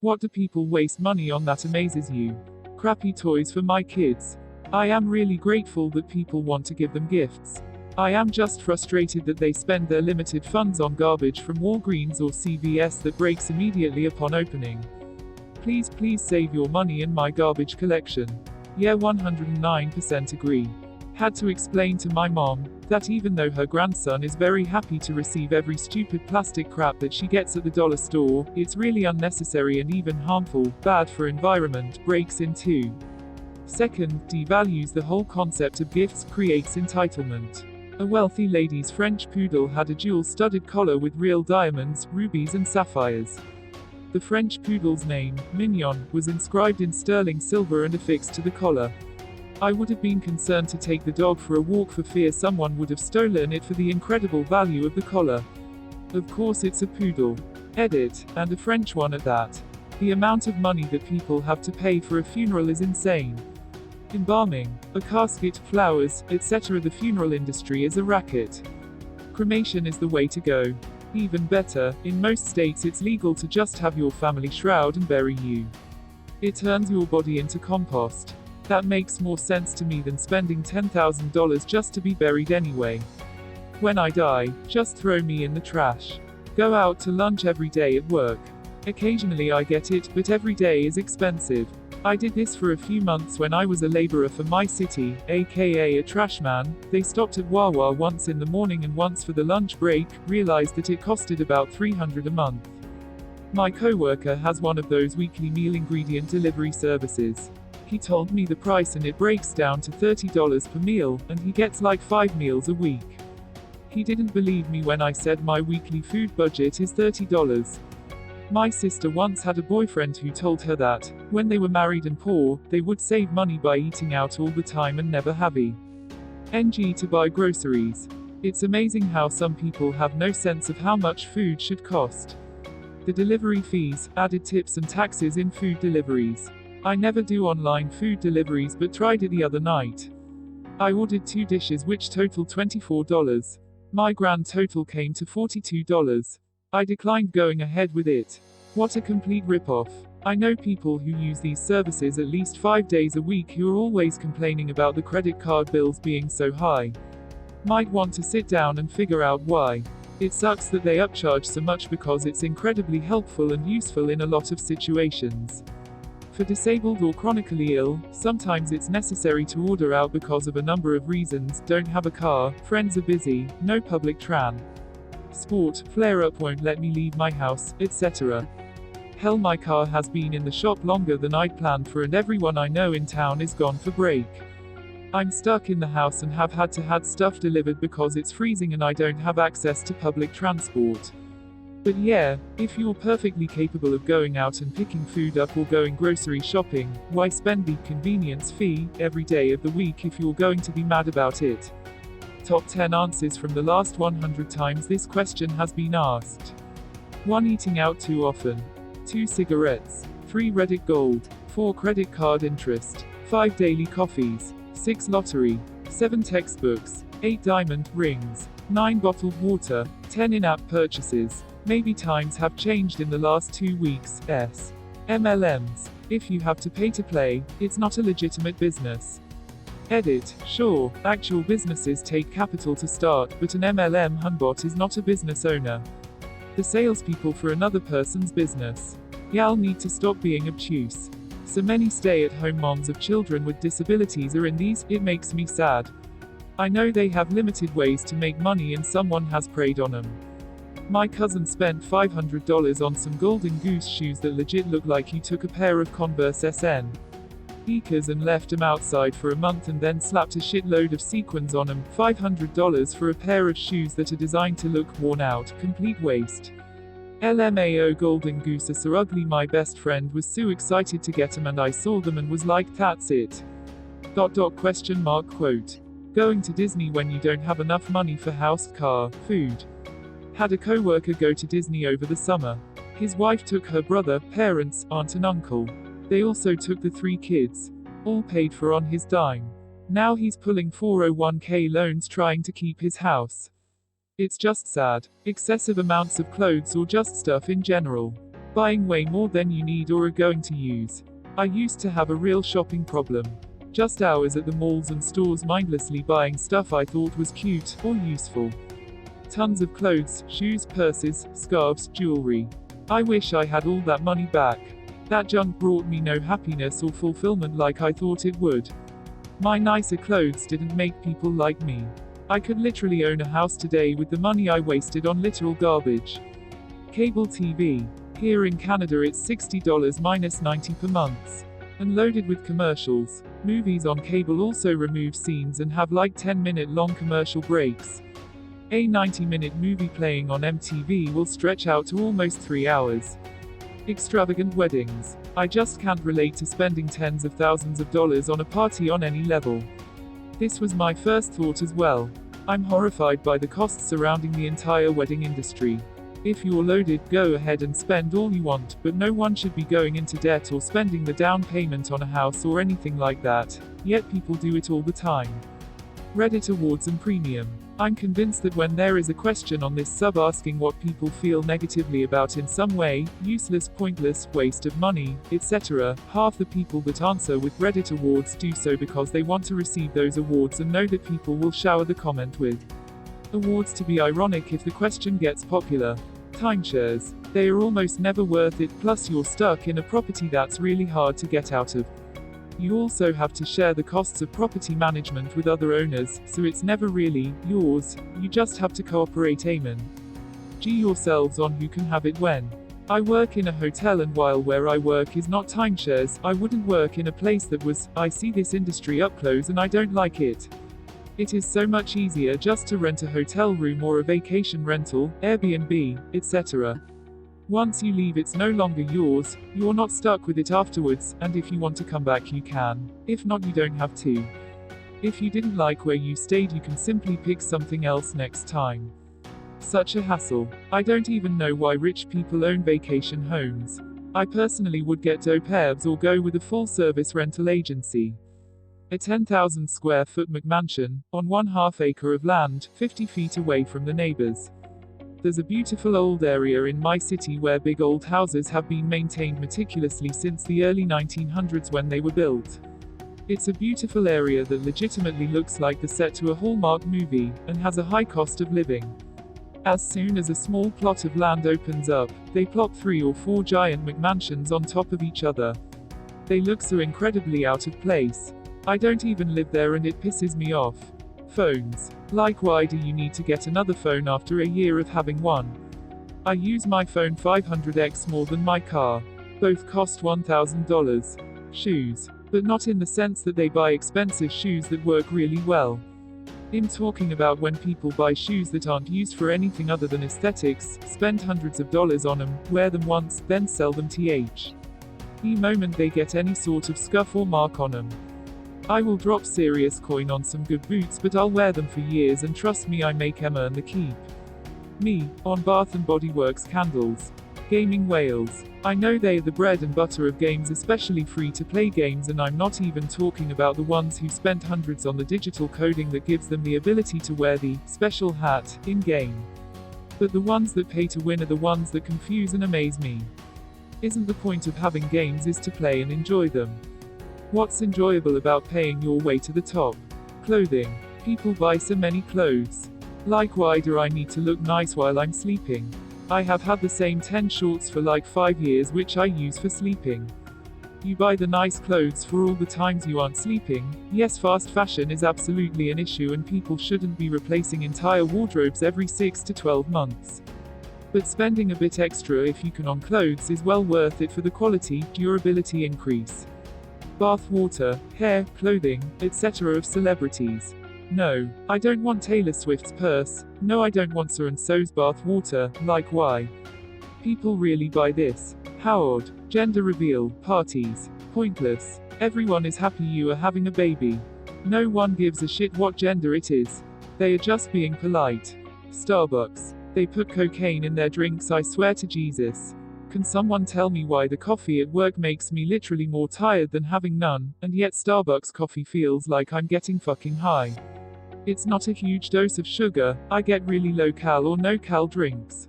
What do people waste money on that amazes you? Crappy toys for my kids. I am really grateful that people want to give them gifts. I am just frustrated that they spend their limited funds on garbage from Walgreens or CVS that breaks immediately upon opening. Please save your money in my garbage collection. Yeah, 109% agree. Had to explain to my mom that even though her grandson is very happy to receive every stupid plastic crap that she gets at the dollar store, it's really unnecessary and even harmful, bad for environment, breaks in two. Second, devalues the whole concept of gifts, creates entitlement. A wealthy lady's French poodle had a jewel-studded collar with real diamonds, rubies and sapphires. The French poodle's name, Mignon, was inscribed in sterling silver and affixed to the collar. I would have been concerned to take the dog for a walk for fear someone would have stolen it for the incredible value of the collar. Of course it's a poodle. Edit, and a French one at that. The amount of money that people have to pay for a funeral is insane. Embalming, a casket, flowers, etc. The funeral industry is a racket. Cremation is the way to go. Even better, in most states it's legal to just have your family shroud and bury you. It turns your body into compost. That makes more sense to me than spending $10,000 just to be buried anyway. When I die, just throw me in the trash. Go out to lunch every day at work. Occasionally I get it, but every day is expensive. I did this for a few months when I was a laborer for my city, aka a trash man. They stopped at Wawa once in the morning and once for the lunch break, realized that it costed about $300 a month. My coworker has one of those weekly meal ingredient delivery services. He told me the price and it breaks down to $30 per meal, and he gets like 5 meals a week. He didn't believe me when I said my weekly food budget is $30. My sister once had a boyfriend who told her that, when they were married and poor, they would save money by eating out all the time and never having NG to buy groceries. It's amazing how some people have no sense of how much food should cost. The delivery fees, added tips and taxes in food deliveries. I never do online food deliveries but tried it the other night. I ordered 2 dishes which totaled $24. My grand total came to $42. I declined going ahead with it. What a complete rip-off. I know people who use these services at least 5 days a week who are always complaining about the credit card bills being so high. Might want to sit down and figure out why. It sucks that they upcharge so much because it's incredibly helpful and useful in a lot of situations. For disabled or chronically ill, sometimes it's necessary to order out because of a number of reasons: don't have a car, friends are busy, no public tran. Sport, flare-up won't let me leave my house, etc. Hell, my car has been in the shop longer than I'd planned for and everyone I know in town is gone for break. I'm stuck in the house and have had to had stuff delivered because it's freezing and I don't have access to public transport. But yeah, if you're perfectly capable of going out and picking food up or going grocery shopping, why spend the convenience fee every day of the week if you're going to be mad about it? Top 10 answers from the last 100 times this question has been asked. 1. Eating out too often. 2. Cigarettes. 3. Reddit gold. 4. Credit card interest. 5. Daily coffees. 6. Lottery. 7. Textbooks. 8. Diamond rings. 9. Bottled water. 10. In-app purchases. Maybe times have changed in the last 2 weeks. S. MLMs. If you have to pay to play, it's not a legitimate business. Edit. Sure, actual businesses take capital to start, but an MLM hunbot is not a business owner. The salespeople for another person's business. Y'all need to stop being obtuse. So many stay-at-home moms of children with disabilities are in these. It makes me sad. I know they have limited ways to make money and someone has preyed on them. My cousin spent $500 on some golden Goose shoes that legit look like you took a pair of Converse SN sneakers and left them outside for a month and then slapped a shitload of sequins on them. $500 for a pair of shoes that are designed to look worn out, complete waste. LMAO golden goose are so ugly. My best friend was so excited to get them and I saw them and was like, that's it. Quote. Going to Disney when you don't have enough money for house, car, food. Had a coworker go to Disney over the summer. His wife took her brother, parents, aunt and uncle. They also took the 3 kids. All paid for on his dime. Now he's pulling 401k loans trying to keep his house. It's just sad. Excessive amounts of clothes or just stuff in general. Buying way more than you need or are going to use. I used to have a real shopping problem. Just hours at the malls and stores mindlessly buying stuff I thought was cute or useful. Tons of clothes, shoes, purses, scarves, jewelry. I wish I had all that money back. That junk brought me no happiness or fulfillment like I thought it would. My nicer clothes didn't make people like me. I could literally own a house today with the money I wasted on literal garbage. Cable TV. Here in Canada it's $60 minus $90 per month. And loaded with commercials. Movies on cable also remove scenes and have like 10-minute long commercial breaks. A 90-minute movie playing on MTV will stretch out to almost 3 hours. Extravagant weddings. I just can't relate to spending tens of thousands of dollars on a party on any level. This was my first thought as well. I'm horrified by the costs surrounding the entire wedding industry. If you're loaded, go ahead and spend all you want, but no one should be going into debt or spending the down payment on a house or anything like that, yet people do it all the time. Reddit awards and premium. I'm convinced that when there is a question on this sub asking what people feel negatively about in some way, useless, pointless, waste of money, etc., half the people that answer with Reddit awards do so because they want to receive those awards and know that people will shower the comment with awards to be ironic if the question gets popular. Timeshares. They are almost never worth it, plus you're stuck in a property that's really hard to get out of. You also have to share the costs of property management with other owners, so it's never really yours, you just have to cooperate. Amen. G yourselves on who can have it when. I work in a hotel, and while where I work is not timeshares, I wouldn't work in a place that was. I see this industry up close and I don't like it. It is so much easier just to rent a hotel room or a vacation rental, Airbnb, etc. Once you leave it's no longer yours, you're not stuck with it afterwards, and if you want to come back you can. If not, you don't have to. If you didn't like where you stayed you can simply pick something else next time. Such a hassle. I don't even know why rich people own vacation homes. I personally would get au pairs or go with a full-service rental agency. A 10,000 square foot McMansion, on 1/2 acre of land, 50 feet away from the neighbors. There's a beautiful old area in my city where big old houses have been maintained meticulously since the early 1900s when they were built. It's a beautiful area that legitimately looks like the set to a Hallmark movie, and has a high cost of living. As soon as a small plot of land opens up, they plop 3 or 4 giant McMansions on top of each other. They look so incredibly out of place. I don't even live there and it pisses me off. Phones. Like, why do you need to get another phone after a year of having one? I use my phone 500x more than my car. Both cost $1,000. Shoes. But not in the sense that they buy expensive shoes that work really well. I'm talking about when people buy shoes that aren't used for anything other than aesthetics, spend hundreds of dollars on them, wear them once, then sell them the moment they get any sort of scuff or mark on them. I will drop serious coin on some good boots, but I'll wear them for years, and trust me, I make them earn the keep. Me, on Bath & Body Works candles. Gaming whales. I know they're the bread and butter of games, especially free-to-play games, and I'm not even talking about the ones who spent hundreds on the digital coding that gives them the ability to wear the special hat in-game. But the ones that pay to win are the ones that confuse and amaze me. Isn't the point of having games is to play and enjoy them? What's enjoyable about paying your way to the top? Clothing. People buy so many clothes. Like, why do I need to look nice while I'm sleeping? I have had the same 10 shorts for like 5 years which I use for sleeping. You buy the nice clothes for all the times you aren't sleeping. Yes, fast fashion is absolutely an issue and people shouldn't be replacing entire wardrobes every 6 to 12 months. But spending a bit extra if you can on clothes is well worth it for the quality, durability increase. Bath water, hair, clothing, etc. of celebrities. No, I don't want Taylor Swift's purse. No, I don't want so-and-so's bath water. Like, why? People really buy this. How odd. Gender reveal, parties. Pointless. Everyone is happy you are having a baby. No one gives a shit what gender it is. They are just being polite. Starbucks. They put cocaine in their drinks, I swear to Jesus. Can someone tell me why the coffee at work makes me literally more tired than having none, and yet Starbucks coffee feels like I'm getting fucking high? It's not a huge dose of sugar, I get really low cal or no cal drinks.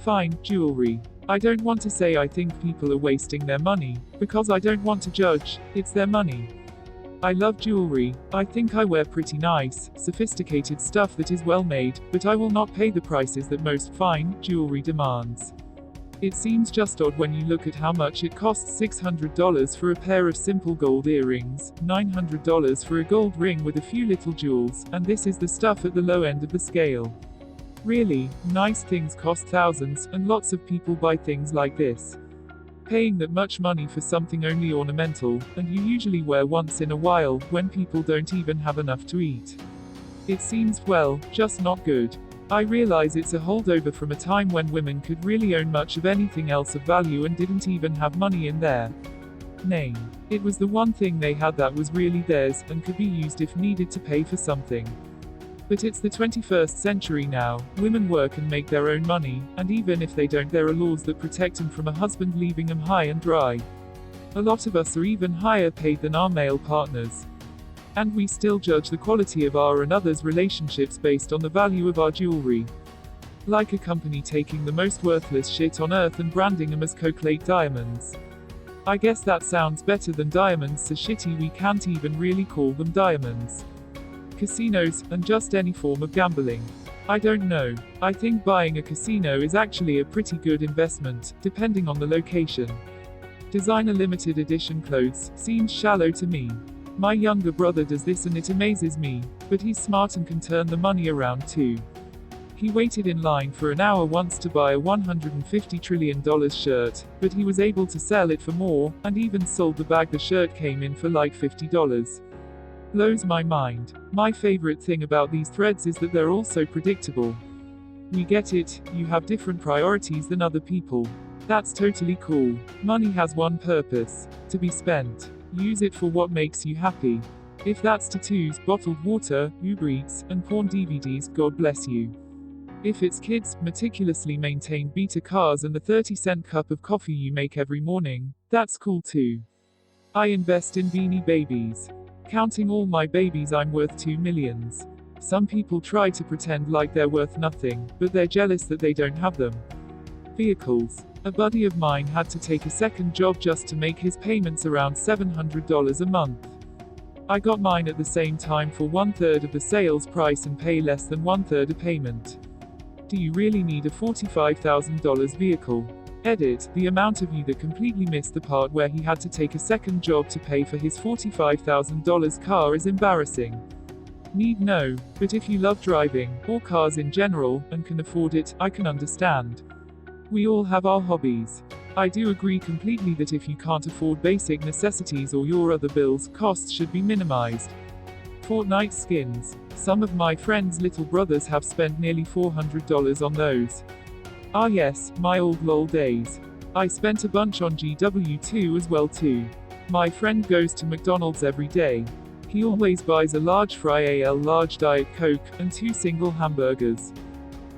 Fine, jewelry. I don't want to say I think people are wasting their money, because I don't want to judge, it's their money. I love jewelry, I think I wear pretty nice, sophisticated stuff that is well made, but I will not pay the prices that most fine jewelry demands. It seems just odd when you look at how much it costs: $600 for a pair of simple gold earrings, $900 for a gold ring with a few little jewels, and this is the stuff at the low end of the scale. Really, nice things cost thousands, and lots of people buy things like this. Paying that much money for something only ornamental, and you usually wear once in a while, when people don't even have enough to eat. It seems, well, just not good. I realize it's a holdover from a time when women could really own much of anything else of value and didn't even have money in their name. It was the one thing they had that was really theirs, and could be used if needed to pay for something. But it's the 21st century now, women work and make their own money, and even if they don't, there are laws that protect them from a husband leaving them high and dry. A lot of us are even higher paid than our male partners. And we still judge the quality of our and others' relationships based on the value of our jewelry. Like a company taking the most worthless shit on earth and branding them as Coke diamonds. I guess that sounds better than diamonds so shitty we can't even really call them diamonds. Casinos, and just any form of gambling. I don't know. I think buying a casino is actually a pretty good investment, depending on the location. Designer limited edition clothes seems shallow to me. My younger brother does this and it amazes me, but he's smart and can turn the money around too. He waited in line for an hour once to buy a $150 trillion shirt, but he was able to sell it for more, and even sold the bag the shirt came in for like $50. Blows my mind. My favorite thing about these threads is that they're all so predictable. We get it, you have different priorities than other people. That's totally cool. Money has one purpose: to be spent. Use it for what makes you happy. If that's tattoos, bottled water, Uber Eats, and porn DVDs, God bless you. If it's kids, meticulously maintained beta cars and the 30-cent cup of coffee you make every morning, that's cool too. I invest in Beanie Babies. Counting all my babies, I'm worth $2 million. Some people try to pretend like they're worth nothing, but they're jealous that they don't have them. Vehicles. A buddy of mine had to take a second job just to make his payments around $700 a month. I got mine at the same time for 1/3 of the sales price and pay less than 1/3 a payment. Do you really need a $45,000 vehicle? Edit, the amount of you that completely missed the part where he had to take a second job to pay for his $45,000 car is embarrassing. Need no, but if you love driving, or cars in general, and can afford it, I can understand. We all have our hobbies. I do agree completely that if you can't afford basic necessities or your other bills, costs should be minimized. Fortnite skins. Some of my friends' little brothers have spent nearly $400 on those. Ah yes, my old LOL days. I spent a bunch on GW2 as well too. My friend goes to McDonald's every day. He always buys a large fry, a large Diet Coke, and 2 single hamburgers.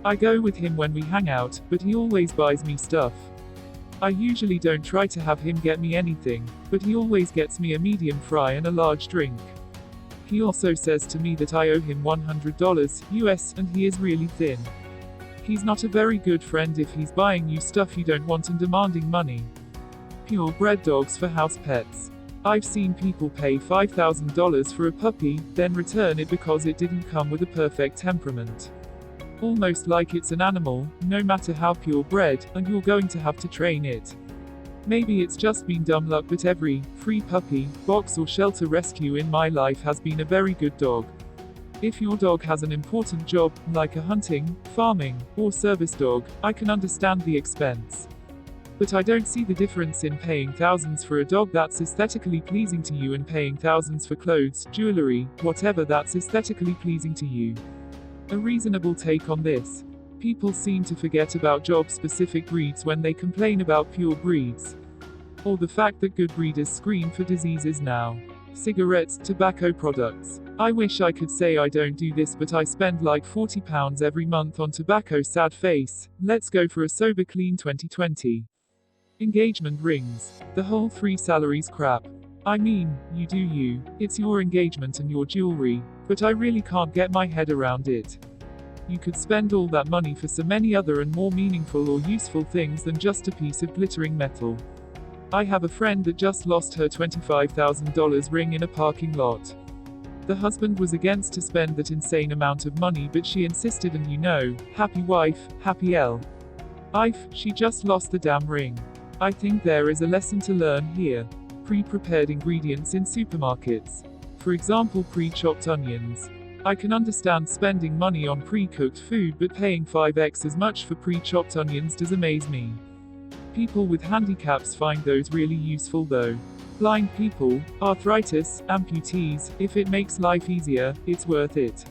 I go with him when we hang out, but he always buys me stuff. I usually don't try to have him get me anything, but he always gets me a medium fry and a large drink. He also says to me that I owe him $100 US, and he is really thin. He's not a very good friend if he's buying you stuff you don't want and demanding money. Purebred dogs for house pets. I've seen people pay $5,000 for a puppy, then return it because it didn't come with a perfect temperament. Almost like it's an animal, no matter how purebred, and you're going to have to train it. Maybe it's just been dumb luck, but every free puppy, box or shelter rescue in my life has been a very good dog. If your dog has an important job, like a hunting, farming, or service dog, I can understand the expense. But I don't see the difference in paying thousands for a dog that's aesthetically pleasing to you and paying thousands for clothes, jewelry, whatever that's aesthetically pleasing to you. A reasonable take on this. People seem to forget about job-specific breeds when they complain about pure breeds. Or the fact that good breeders screen for diseases now. Cigarettes, tobacco products. I wish I could say I don't do this, but I spend like £40 every month on tobacco. Sad face. Let's go for a sober clean 2020. Engagement rings. The whole 3 salaries crap. I mean, you do you. It's your engagement and your jewelry, but I really can't get my head around it. You could spend all that money for so many other and more meaningful or useful things than just a piece of glittering metal. I have a friend that just lost her $25,000 ring in a parking lot. The husband was against to spend that insane amount of money, but she insisted, and happy wife, happy life, she just lost the damn ring. I think there is a lesson to learn here. Pre-prepared ingredients in supermarkets. For example, pre-chopped onions. I can understand spending money on pre-cooked food, but paying 5x as much for pre-chopped onions does amaze me. People with handicaps find those really useful though. Blind people, arthritis, amputees, if it makes life easier, it's worth it.